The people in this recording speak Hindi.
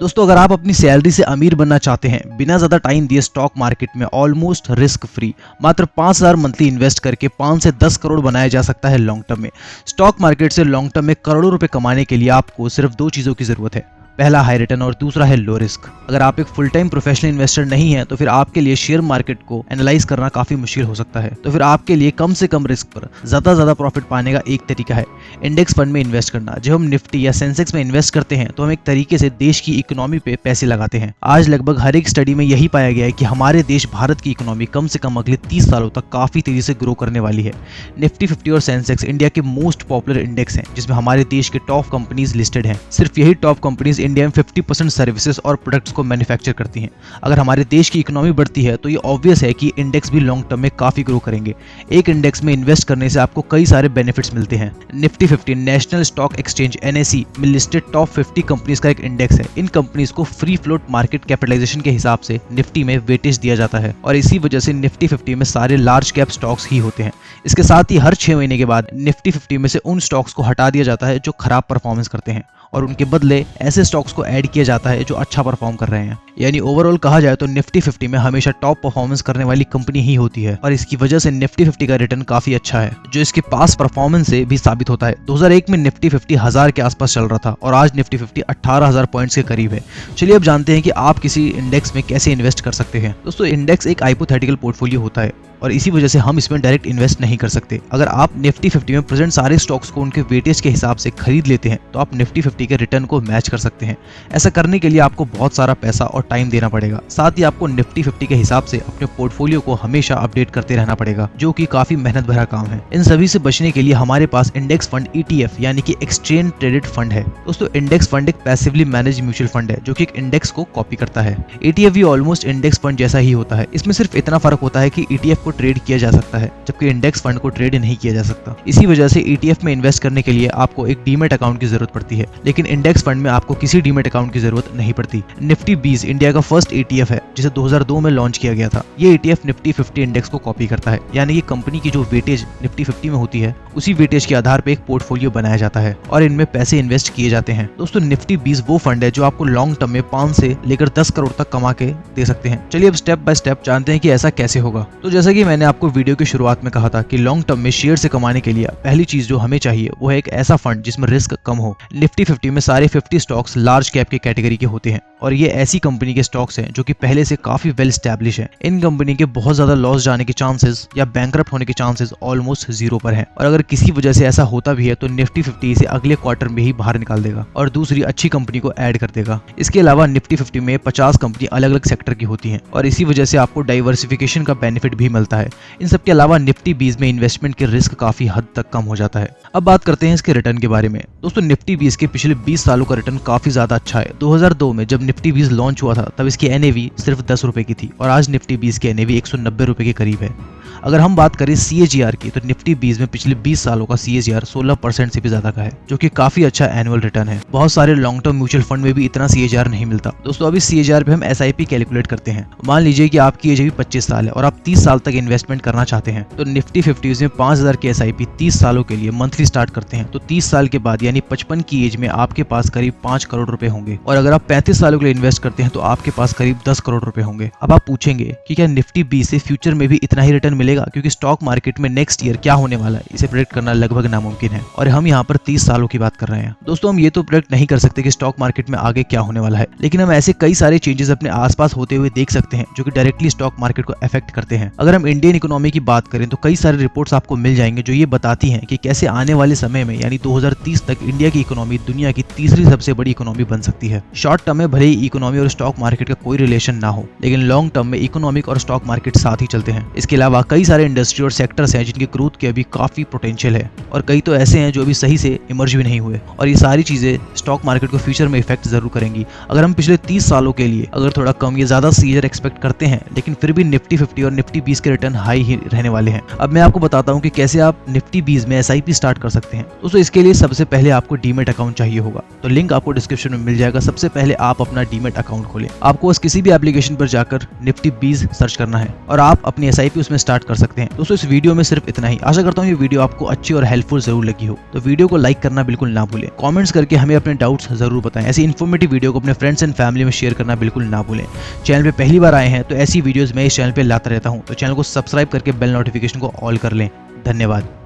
दोस्तों अगर आप अपनी सैलरी से अमीर बनना चाहते हैं बिना ज्यादा टाइम दिए स्टॉक मार्केट में ऑलमोस्ट रिस्क फ्री मात्र 5,000 मंथली इन्वेस्ट करके 5 से 10 करोड़ बनाया जा सकता है लॉन्ग टर्म में। स्टॉक मार्केट से लॉन्ग टर्म में करोड़ों रुपए कमाने के लिए आपको सिर्फ 2 चीजों की जरूरत है, पहला हाई रिटर्न और दूसरा है लो रिस्क। अगर आप एक फुल टाइम प्रोफेशनल इन्वेस्टर नहीं है तो फिर आपके लिए शेयर मार्केट को एनालाइज करना काफी मुश्किल हो सकता है। तो फिर आपके लिए कम से कम रिस्क पर ज्यादा प्रॉफिट पाने का एक तरीका है इंडेक्स फंड में इन्वेस्ट करना। जब हम निफ्टी या सेंसेक्स में इन्वेस्ट करते हैं तो हम एक तरीके से देश की इकोनॉमी पे पैसे लगाते हैं। आज लगभग हर एक स्टडी में यही पाया गया है कि हमारे देश भारत की इकोनॉमी कम से कम अगले 30 सालों तक काफी तेजी से ग्रो करने वाली है। निफ्टी 50 और सेंसेक्स इंडिया के मोस्ट पॉपुलर इंडेक्स हैं जिसमें हमारे देश के टॉप कंपनीज लिस्टेड हैं। सिर्फ यही टॉप कंपनीज इंडिया में 50% सर्विसेज और प्रोडक्ट्स को मैन्युफैक्चर करती हैं। अगर हमारे देश की इकोनॉमी बढ़ती है तो ये ऑब्वियस है कि इंडेक्स भी लॉन्ग टर्म में काफी ग्रो करेंगे। एक इंडेक्स में इन्वेस्ट करने से आपको कई सारे बेनिफिट्स मिलते हैं। Nifty 50 national stock exchange NSE में लिस्टेड टॉप 50 कंपनीज का एक इंडेक्स है। इन कंपनीज को फ्री फ्लोट मार्केट कैपिटलाइजेशन के हिसाब से निफ्टी में वेटेज दिया जाता है और इसी वजह से निफ्टी 50 में सारे लार्ज कैप स्टॉक्स ही होते हैं। इसके साथ ही हर 6 महीने के बाद निफ्टी 50 में से उन स्टॉक्स को हटा दिया जाता है जो खराब परफॉर्मेंस करते हैं और उनके बदले ऐसे स्टॉक्स को ऐड किया जाता है जो अच्छा परफॉर्म कर रहे हैं। यानी ओवरऑल कहा जाए तो निफ्टी 50 में हमेशा टॉप परफॉर्मेंस करने वाली कंपनी ही होती है और इसकी वजह से निफ्टी 50 का रिटर्न काफी अच्छा है जो इसके पास परफॉर्मेंस से भी साबित होता है। 2001 में निफ्टी 50 1000 के आसपास चल रहा था और आज निफ्टी 50 18,000 पॉइंट्स के करीब है। चलिए अब जानते हैं कि आप किसी इंडेक्स में कैसे इन्वेस्ट कर सकते हैं। दोस्तों इंडेक्स एक हाइपोथेटिकल पोर्टफोलियो होता है और इसी वजह से हम इसमें डायरेक्ट इन्वेस्ट नहीं कर सकते। अगर आप निफ्टी 50 में प्रेजेंट सारे स्टॉक्स को उनके वेटेज के हिसाब से खरीद लेते हैं तो आप निफ्टी 50 के रिटर्न को मैच कर सकते हैं। ऐसा करने के लिए आपको बहुत सारा पैसा और टाइम देना पड़ेगा। साथ ही आपको निफ्टी 50 के हिसाब से अपने पोर्टफोलियो को हमेशा अपडेट करते रहना पड़ेगा जो कि काफी मेहनत भरा काम है। इन सभी से बचने के लिए हमारे पास इंडेक्स फंड ETF यानी कि एक्सचेंज ट्रेडेड फंड है। दोस्तों इंडेक्स फंड एक पैसिवली मैनेज म्यूचुअल फंड है जो कि एक इंडेक्स को कॉपी करता है। ETF भी ऑलमोस्ट इंडेक्स फंड जैसा ही होता है। इसमें सिर्फ इतना फर्क होता है कि ETF को ट्रेड किया जा सकता है जबकि इंडेक्स फंड को ट्रेड नहीं किया जा सकता। इसी वजह से ETF में इन्वेस्ट करने के लिए आपको एक डीमेट अकाउंट की जरूरत पड़ती है लेकिन इंडेक्स फंड में आपको किसी डीमेट अकाउंट की जरूरत नहीं पड़ती। निफ्टी 20 इंडिया का फर्स्ट ETF है जिसे 2002 में लॉन्च किया गया था। ये ETF निफ्टी 50 इंडेक्स को कॉपी करता है यानी कि कंपनी की जो वेटेज निफ्टी 50 में होती है उसी वेटेज के आधार पर एक पोर्टफोलियो बनाया जाता है और इनमें पैसे इन्वेस्ट किए जाते हैं। दोस्तों निफ्टी 20 वो फंड है जो आपको लॉन्ग टर्म में 5 से लेकर 10 करोड़ तक कमा के दे सकते हैं। चलिए अब स्टेप बाय स्टेप जानते हैं कि ऐसा कैसे होगा। तो जैसा कि मैंने आपको वीडियो की शुरुआत में कहा था कि लॉन्ग टर्म में शेयर से कमाने के लिए पहली चीज जो हमें चाहिए वो है एक ऐसा फंड जिसमें रिस्क कम हो। निफ्टी 50 में सारे 50 स्टॉक्स लार्ज कैप के कैटेगरी के होते हैं और ये ऐसी कंपनी के स्टॉक्स हैं जो कि पहले से काफी वेल एस्टैब्लिश है। इन कंपनी के बहुत ज्यादा लॉस जाने के चांसेस या बैंकरप्ट होने के चांसेस ऑलमोस्ट 0 पर हैं और अगर किसी वजह से ऐसा होता भी है तो निफ्टी 50 इसे अगले क्वार्टर में ही बाहर निकाल देगा और दूसरी अच्छी कंपनी को ऐड कर देगा। इसके अलावा निफ्टी 50 में 50 कंपनी अलग अलग सेक्टर की होती हैं और इसी वजह से आपको डाइवर्सिफिकेशन का बेनिफिट भी मिलता है। इन सब के अलावा निफ्टी 20 में इन्वेस्टमेंट के रिस्क काफी हद तक कम हो जाता है। अब बात करते हैं इसके रिटर्न के बारे में। दोस्तों निफ्टी 20 के पिछले 20 सालों का रिटर्न काफी ज्यादा अच्छा है। 2002 में जब निफ्टी 20 लॉन्च हुआ था तब इसकी NAV सिर्फ 10 रुपए की थी और आज निफ्टी 20 की NAV 190 रुपए के करीब है। अगर हम बात करें CAGR की तो निफ्टी 20 में पिछले 20 सालों का CAGR 16% से भी ज्यादा का है जो कि काफी अच्छा एनुअल रिटर्न है। बहुत सारे लॉन्ग टर्म म्यूचुअल फंड में भी इतना CAGR नहीं मिलता। दोस्तों अभी CAGR पे हम SIP कैलकुलेट करते हैं। मान लीजिए कि आपकी एज अभी 25 साल है और आप 30 साल तक इन्वेस्टमेंट करना चाहते हैं तो निफ्टी 50 में 5000 की SIP 30 सालों के लिए मंथली स्टार्ट करते हैं तो 30 साल के बाद यानी 55 की एज में आपके पास करीब 5 करोड़ रुपए होंगे और अगर आप 35 सालों के लिए इन्वेस्ट करते हैं तो आपके पास करीब 10 करोड़ रुपए होंगे। अब आप पूछेंगे कि क्या निफ्टी 20 से फ्यूचर में भी इतना ही रिटर्न मिलेगा, क्योंकि स्टॉक मार्केट में नेक्स्ट ईयर क्या होने वाला है इसे प्रेडिक्ट करना लगभग नामुमकिन है और हम यहाँ पर 30 सालों की बात कर रहे हैं। दोस्तों हम ये तो प्रेडिक्ट नहीं कर सकते कि स्टॉक मार्केट में आगे क्या होने वाला है लेकिन हम ऐसे कई सारे चेंजेस अपने आसपास होते हुए देख सकते हैं जो कि डायरेक्टली स्टॉक मार्केट को अफेक्ट करते हैं। अगर हम इंडियन इकोनॉमी की बात करें तो कई सारे रिपोर्ट्स आपको मिल जाएंगे जो ये बताती हैं कि कैसे आने वाले समय में यानी 2030 तक इंडिया की इकोनॉमी दुनिया की तीसरी सबसे बड़ी इकोनॉमी बन सकती है। शॉर्ट टर्म में भले ही इकोनॉमी और स्टॉक मार्केट का कोई रिलेशन ना हो लेकिन लॉन्ग टर्म में इकोनॉमिक और स्टॉक मार्केट साथ ही चलते हैं। इसके अलावा कई सारे इंडस्ट्री और सेक्टर्स हैं जिनकी ग्रोथ के अभी काफी पोटेंशियल है और कई तो ऐसे हैं जो अभी सही से इमर्ज भी नहीं हुए और ये सारी चीजें स्टॉक मार्केट को फ्यूचर में इफेक्ट जरूर करेंगी। अगर हम पिछले 30 सालों के लिए अगर थोड़ा कम या ज्यादा CAGR एक्सपेक्ट करते हैं लेकिन फिर भी निफ्टी 50 और निफ्टी 20 के रिटर्न हाई ही रहने वाले हैं। अब मैं आपको बताता हूँ कि कैसे आप निफ्टी 20 में SIP स्टार्ट कर सकते हैं। दोस्तों इसके लिए सबसे पहले आपको डीमेट अकाउंट चाहिए होगा तो लिंक आपको डिस्क्रिप्शन में मिल जाएगा। सबसे पहले आप अपना डीमेट अकाउंट खोलें। आपको बस किसी भी एप्लीकेशन पर जाकर निफ्टी 20 सर्च करना है और आप अपनी SIP उसमें स्टार्ट कर सकते हैं। दोस्तों इस वीडियो में सिर्फ इतना ही। आशा करता हूँ ये वीडियो आपको अच्छी और हेल्पफुल जरूर लगी हो। तो वीडियो को लाइक करना बिल्कुल ना भूलें, कमेंट्स करके हमें अपने डाउट्स जरूर बताएं। ऐसी इन्फॉर्मेटिव वीडियो को अपने फ्रेंड्स एंड फैमिली में शेयर करना बिल्कुल ना भूलें। चैनल पे पहली बार आए हैं तो ऐसी वीडियोस मैं इस चैनल पे लाता रहता हूँ, तो चैनल को सब्सक्राइब करके बेल नोटिफिकेशन को ऑल कर लें। धन्यवाद।